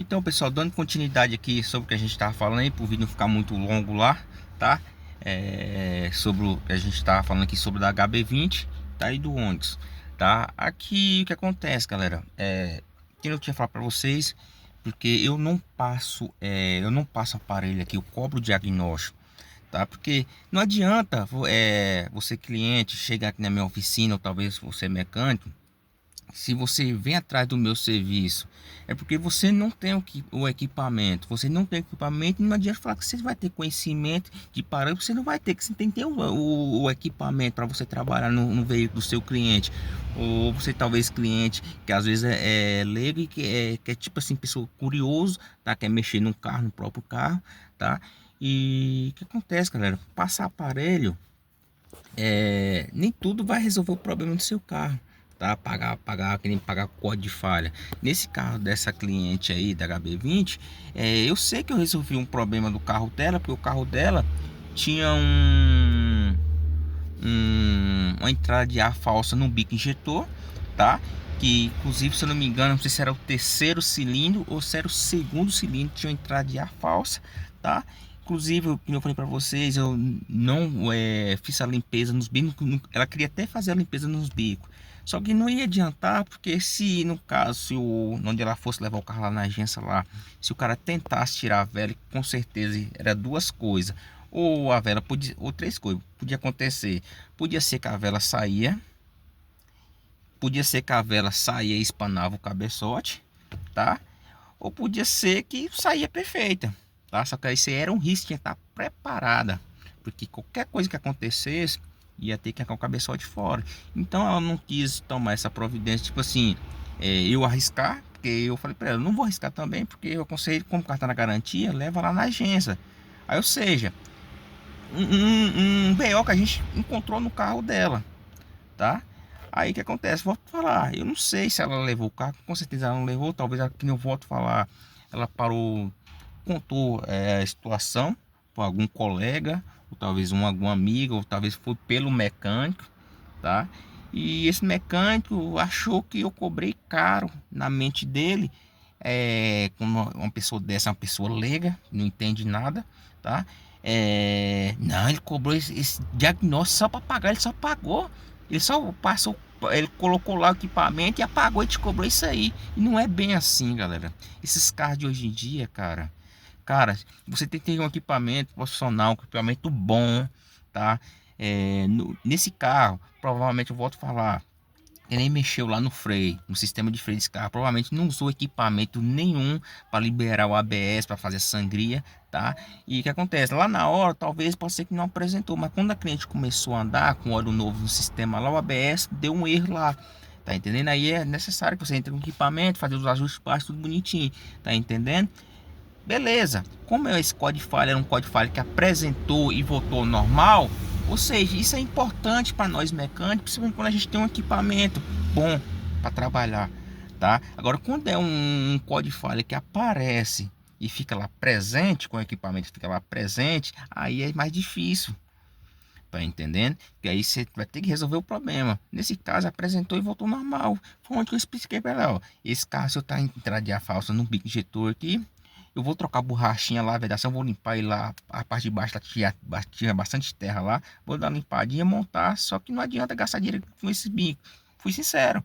Então, pessoal, dando continuidade aqui sobre o que a gente estava falando aí, para o vídeo não ficar muito longo lá, tá? Sobre o que a gente estava falando aqui sobre o da HB20, tá? E do Onix, tá? Aqui o que acontece, galera, que eu tinha falado para vocês, porque eu não passo aparelho aqui, eu cobro o diagnóstico, tá? Porque não adianta, você cliente chegar aqui na minha oficina, ou talvez você mecânico. Se você vem atrás do meu serviço, é porque você não tem o equipamento. Você não tem equipamento, e não adianta falar que você vai ter conhecimento de parâmetro. Você não vai ter, que você tem que ter o equipamento para você trabalhar no veículo do seu cliente. Ou você talvez cliente que às vezes é leigo e que é tipo assim, pessoa curioso, tá? Quer mexer no carro, no próprio carro, tá? E o que acontece, galera? Passar aparelho, nem tudo vai resolver o problema do seu carro, tá? Que nem pagar código de falha. Nesse carro dessa cliente aí da HB20, eu sei que eu resolvi um problema do carro dela, porque o carro dela tinha uma entrada de ar falsa no bico injetor, tá? Que inclusive, se eu não me engano, não sei se era o terceiro cilindro ou se era o segundo cilindro, tinha uma entrada de ar falsa, tá? Inclusive, como eu falei para vocês, eu não fiz a limpeza nos bicos. Ela queria até fazer a limpeza nos bicos, só que não ia adiantar, porque se no caso, se onde ela fosse levar o carro lá na agência lá, se o cara tentasse tirar a vela, com certeza era duas coisas: ou a vela podia, ou três coisas podia acontecer. Podia ser que a vela saía, podia ser que a vela saía e espanava o cabeçote, tá? Ou podia ser que saía perfeita, tá? Só que aí você era um risco, tinha que estar preparada, porque qualquer coisa que acontecesse ia ter que arrancar o cabeçote fora. Então ela não quis tomar essa providência, tipo assim, eu arriscar, porque eu falei para ela, não vou arriscar também, porque eu aconselho, como o carro tá na garantia, leva lá na agência. Aí, ou seja, um BO que a gente encontrou no carro dela, tá? Aí o que acontece? Volto a falar, eu não sei se ela levou o carro, com certeza ela não levou, talvez aqui eu volto a falar, ela parou, contou a situação para algum colega, ou talvez algum amigo, ou talvez foi pelo mecânico, tá? E esse mecânico achou que eu cobrei caro na mente dele, como uma pessoa dessa, uma pessoa leiga, não entende nada, tá? Não, ele cobrou esse diagnóstico só para pagar, ele só pagou, ele só passou, ele colocou lá o equipamento e apagou e te cobrou isso aí. E não é bem assim, galera. Esses carros de hoje em dia, cara, você tem que ter um equipamento profissional, um equipamento bom, tá? Nesse carro, provavelmente eu volto a falar, ele nem mexeu lá no freio, no sistema de freio desse carro, provavelmente não usou equipamento nenhum para liberar o ABS, para fazer sangria, tá? E o que acontece? Lá na hora, talvez pode ser que não apresentou, mas quando a cliente começou a andar com óleo novo no sistema lá, o ABS deu um erro lá. Tá entendendo? Aí é necessário que você entre com o equipamento, fazer os ajustes básicos, tudo bonitinho. Tá entendendo? Beleza, como esse código de falha era um código de falha que apresentou e voltou normal, ou seja, isso é importante para nós mecânicos, principalmente quando a gente tem um equipamento bom para trabalhar, tá? Agora, quando é um código de falha que aparece e fica lá presente, com o equipamento fica lá presente, aí é mais difícil, tá entendendo? Porque aí você vai ter que resolver o problema. Nesse caso, apresentou e voltou normal. Foi onde que eu expliquei para ela, ó, esse carro, se eu tá entrada de ar falsa no bico injetor aqui, eu vou trocar a borrachinha lá, a vedação, vou limpar ele lá, a parte de baixo lá tinha bastante terra lá, vou dar uma limpadinha, montar, só que não adianta gastar dinheiro com esse bico. Fui sincero,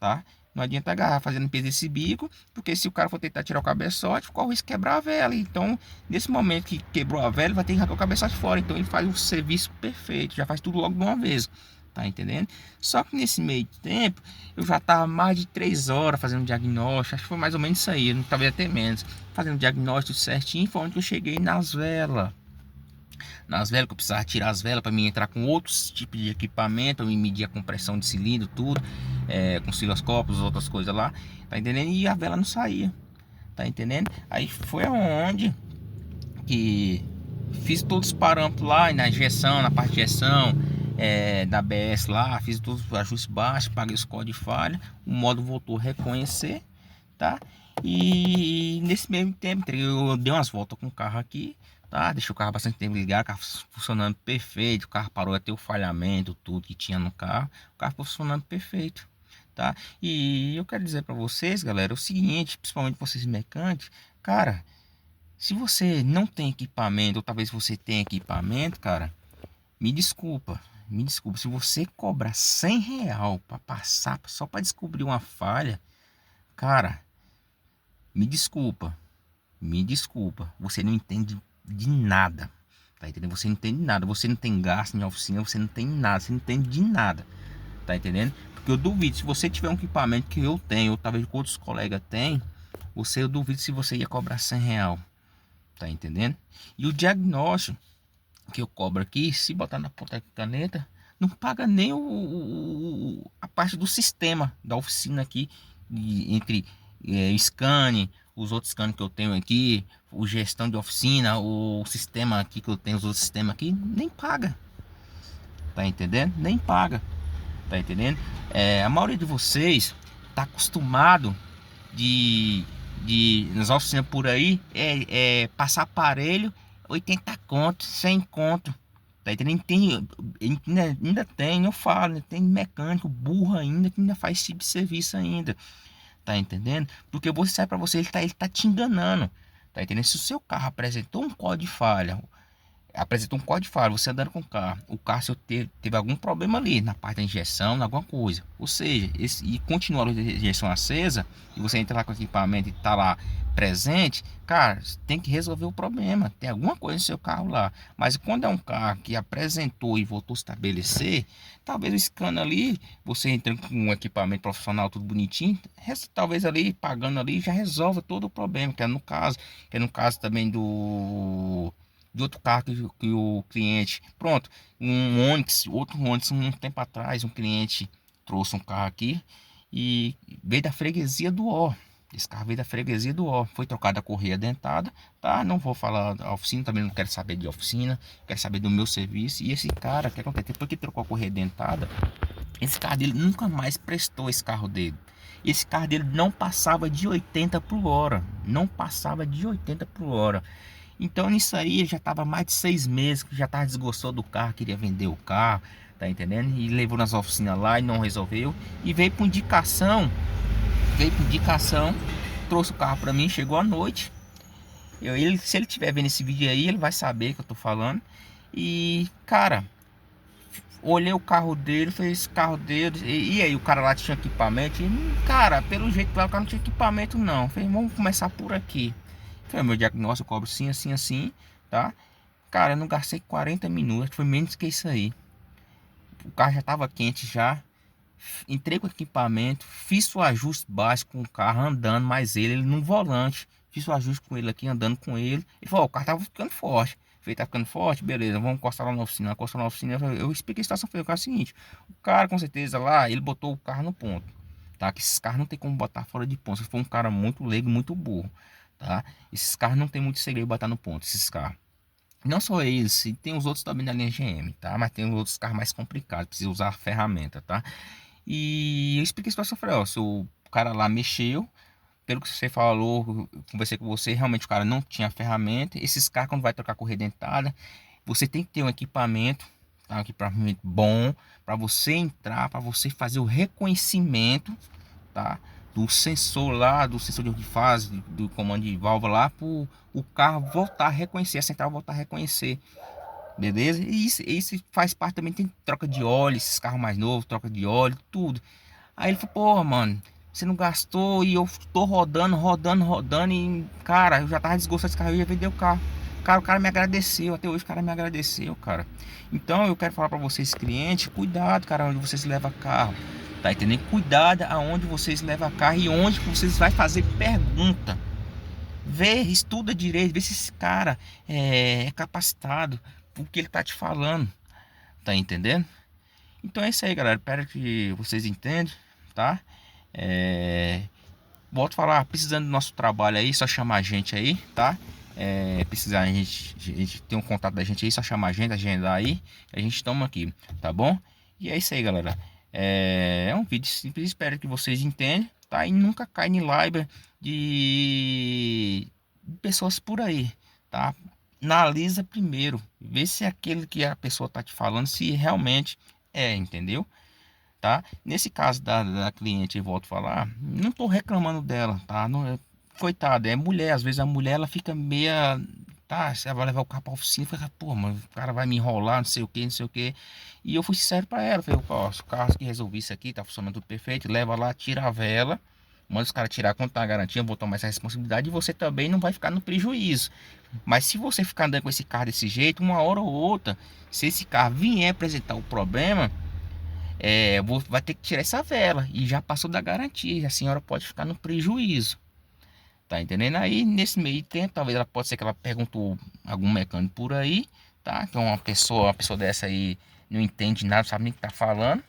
tá? Não adianta agarrar fazendo limpeza desse bico, porque se o cara for tentar tirar o cabeçote, corre o risco de quebrar a vela. Então, nesse momento que quebrou a vela, vai ter que arrancar o cabeçote fora. Então, ele faz o serviço perfeito, já faz tudo logo de uma vez. Tá entendendo? Só que nesse meio tempo, eu já tava mais de 3 horas fazendo diagnóstico. Acho que foi mais ou menos isso aí, talvez até menos. Fazendo diagnóstico certinho, foi onde eu cheguei nas velas. Nas velas, que eu precisava tirar as velas para mim entrar com outros tipos de equipamento, me medir a compressão de cilindro, tudo, com osciloscópios, outras coisas lá, tá entendendo? E a vela não saía, tá entendendo? Aí foi aonde que fiz todos os parâmetros lá, na injeção, na parte de injeção, da ABS lá, fiz todos os ajustes baixos, paguei os códigos de falha, o modo voltou a reconhecer, tá? E nesse mesmo tempo, eu dei umas voltas com o carro aqui, tá? Deixei o carro bastante tempo ligado, o carro funcionando perfeito, o carro parou até o falhamento, tudo que tinha no carro, o carro funcionando perfeito, tá? E eu quero dizer para vocês, galera, o seguinte, principalmente vocês mecânicos, cara, se você não tem equipamento, ou talvez você tenha equipamento, cara, me desculpa, me desculpa. Se você cobrar R$ 100 para passar só para descobrir uma falha, cara, me desculpa, me desculpa. Você não entende de nada, tá entendendo? Você não entende nada. Você não tem gasto em oficina, você não tem nada, você não entende de nada, tá entendendo? Porque eu duvido, se você tiver um equipamento que eu tenho, ou talvez que outros colegas têm, eu duvido se você ia cobrar R$ 100, tá entendendo? E o diagnóstico que eu cobro aqui, se botar na ponta da caneta, não paga nem a parte do sistema da oficina aqui, entre scan, os outros scan que eu tenho aqui, o gestão de oficina, o sistema aqui que eu tenho, os outros sistemas aqui, nem paga, tá entendendo? Nem paga, tá entendendo? A maioria de vocês tá acostumado nas oficinas por aí, passar aparelho 80 conto, 100 conto, tá entendendo? Ainda tem, eu falo, né, tem mecânico burro ainda que ainda faz esse tipo de serviço ainda, tá entendendo? Porque você sai para você, ele tá te enganando, tá entendendo? Se o seu carro apresentou um código de falha, apresentou um código de falha, você andando com o carro se teve algum problema ali na parte da injeção, alguma coisa, ou seja, e continua a luz de injeção acesa, e você entra lá com o equipamento e tá lá presente, cara, tem que resolver o problema, tem alguma coisa no seu carro lá. Mas quando é um carro que apresentou e voltou a estabelecer, talvez o scan ali, você entrando com um equipamento profissional tudo bonitinho, talvez ali, pagando ali, já resolve todo o problema, que é no caso também do de outro carro que o cliente, pronto, outro Onix, um tempo atrás, um cliente trouxe um carro aqui e veio da freguesia do Ó. Esse carro veio da freguesia do Ó, foi trocada a correia dentada, tá? Não vou falar da oficina, também não quero saber de oficina, quero saber do meu serviço. E esse cara, o que acontece? Depois que trocou a correia dentada, esse carro dele nunca mais prestou, esse carro dele. Esse carro dele não passava de 80 por hora, não passava de 80 por hora. Então nisso aí ele já estava mais de 6 meses, que já estava desgostou do carro, queria vender o carro, tá entendendo? E levou nas oficinas lá e não resolveu. E veio por indicação, trouxe o carro para mim, chegou à noite. Se ele estiver vendo esse vídeo aí, ele vai saber que eu tô falando. E cara, olhei o carro dele, fez o carro dele. E aí o cara lá tinha equipamento. E, cara, pelo jeito lá o cara não tinha equipamento não. Falei, vamos começar por aqui. Foi meu diagnóstico, eu cobro assim, assim, assim, tá? Cara, eu não gastei 40 minutos, foi menos que isso aí. O carro já tava quente já. Entrei com o equipamento, fiz o ajuste básico com o carro andando, mas ele no volante. Fiz o ajuste com ele aqui, andando com ele. Ele falou, o carro tava ficando forte. Falei, tá ficando forte? Beleza, vamos encostar lá na oficina. Encostar na oficina, eu expliquei a situação, foi o cara seguinte. O cara, com certeza, lá, ele botou o carro no ponto. Tá? Que esses carros não tem como botar fora de ponto. Se for um cara muito leigo, muito burro. Tá? Esses carros não tem muito segredo botar no ponto, esses carros. Não só eles, e tem os outros também da linha GM, tá? Mas tem os outros carros mais complicados, precisa usar a ferramenta, tá? E eu expliquei a situação, falei, ó, se o cara lá mexeu, pelo que você falou, eu conversei com você, realmente o cara não tinha ferramenta. Esses carros, quando vai trocar correia dentada, você tem que ter um equipamento, tá? Um equipamento bom, para você entrar, para você fazer o reconhecimento, tá? Do sensor lá, do sensor de fase, do comando de válvula lá, para o carro voltar a reconhecer, a central voltar a reconhecer, beleza? E isso faz parte também, tem troca de óleo, esses carros mais novos, troca de óleo, tudo. Aí ele falou, porra, mano, você não gastou e eu tô rodando, rodando, rodando e, cara, eu já tava desgostado desse carro, eu ia vender o carro. Cara, o cara me agradeceu, até hoje o cara me agradeceu, cara. Então eu quero falar para vocês, clientes, cuidado, cara, onde vocês levam carro. Tá entendendo? Cuidado aonde vocês levam carro e onde vocês vai fazer pergunta. Vê, estuda direito, vê se esse cara é capacitado o que ele tá te falando. Tá entendendo? Então é isso aí, galera. Espero que vocês entendam, tá? É... Volto a falar, precisando do nosso trabalho aí, só chamar a gente aí, tá? Precisar, a gente tem um contato da gente aí, só chamar a gente, agendar aí, a gente toma aqui, tá bom? E é isso aí, galera. É um vídeo simples, espero que vocês entendam, tá? E nunca cai em live de pessoas por aí, tá? Analisa primeiro, vê se aquele que a pessoa tá te falando, se realmente entendeu? tá? Nesse caso da cliente, eu volto a falar, não tô reclamando dela, tá? Não, coitada, é mulher, às vezes a mulher ela fica meia, tá? Você vai levar o carro pra oficina, fica, pô, mas o cara vai me enrolar, não sei o que, não sei o que. E eu fui sincero pra ela, falei, ó, se o carro que resolvi isso aqui, tá funcionando tudo perfeito, leva lá, tira a vela, manda os caras tirar quando tá a garantia, eu vou tomar essa responsabilidade e você também não vai ficar no prejuízo. Mas se você ficar andando com esse carro desse jeito, uma hora ou outra, se esse carro vier apresentar o problema, vai ter que tirar essa vela e já passou da garantia, e a senhora pode ficar no prejuízo. Tá entendendo? Aí nesse meio tempo, talvez ela pode ser que ela perguntou a algum mecânico por aí, tá? Que é uma pessoa dessa aí não entende nada, não sabe nem o que tá falando.